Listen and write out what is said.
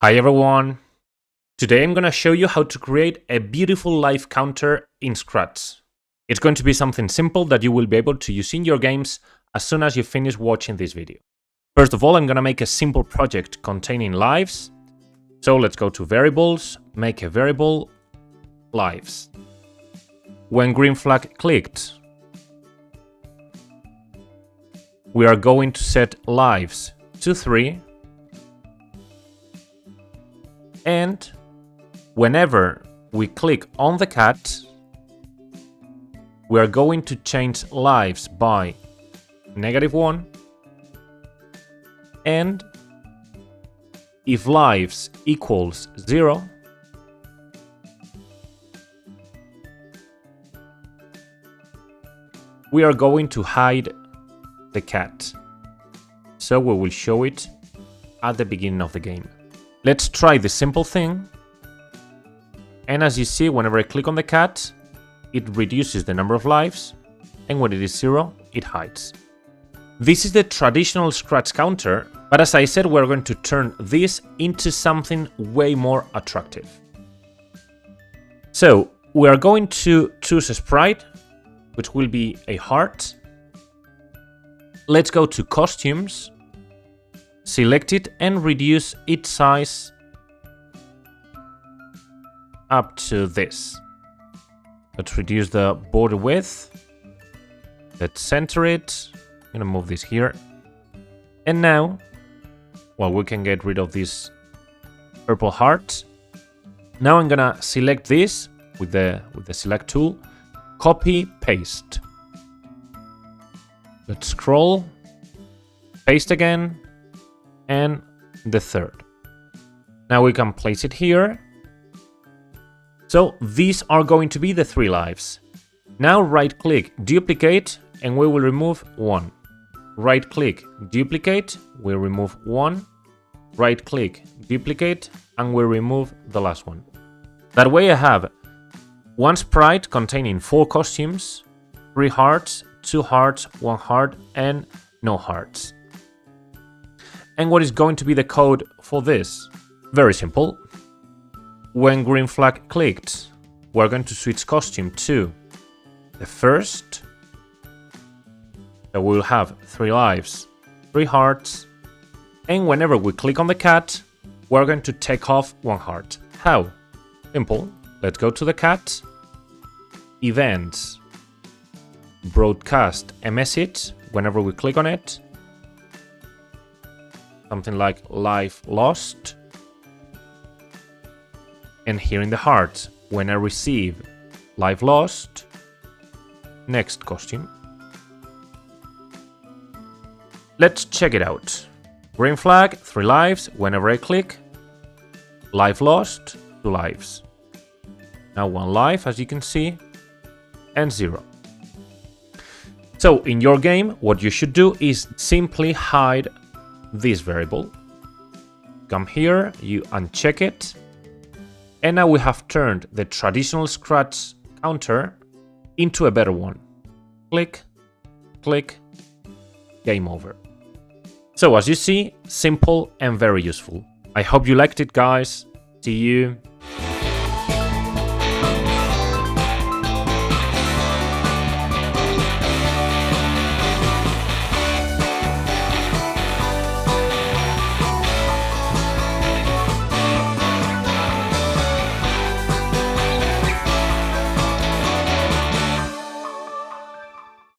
Hi everyone! Today I'm gonna show you how to create a beautiful life counter in Scratch. It's going to be something simple that you will be able to use in your games as soon as you finish watching this video. First of all, I'm gonna make a simple project containing lives. So let's go to variables, make a variable, lives. When green flag clicked, we are going to set lives to 3. And whenever we click on the cat, we are going to change lives by -1. And if lives equals 0, we are going to hide the cat. So we will show it at the beginning of the game. Let's try this simple thing. And as you see, whenever I click on the cat, it reduces the number of lives, and when it is 0, it hides. This is the traditional Scratch counter, but as I said, we're going to turn this into something way more attractive. So we are going to choose a sprite, which will be a heart. Let's go to costumes, select it and reduce its size up to this. Let's reduce the border width. Let's center it. I'm gonna move this here. And now, well, we can get rid of this purple heart. Now I'm gonna select this with the select tool, copy, paste. Let's scroll, paste again, and the third. Now we can place it here. So these are going to be the 3 lives. Now right click, duplicate, and we will remove 1. Right click, duplicate, we remove 1. Right click, duplicate, and we remove the last one. That way I have one sprite containing 4 costumes, 3 hearts, 2 hearts, 1 heart, and no hearts. And what is going to be the code for this? Very simple. When green flag clicked, we're going to switch costume to the first. So we'll have 3 lives, 3 hearts. And whenever we click on the cat, we're going to take off 1 heart. How? Simple. Let's go to the cat, events, broadcast a message whenever we click on it. Something like life lost. And here in the heart, when I receive life lost, next costume. Let's check it out. Green flag, 3 lives. Whenever I click, life lost, 2 lives. Now 1 life, as you can see, and 0. So in your game, what you should do is simply hide this variable. Come here, you uncheck it, and now we have turned the traditional Scratch counter into a better one. Click, click, game over. So as you see, simple and very useful. I hope you liked it, guys. See you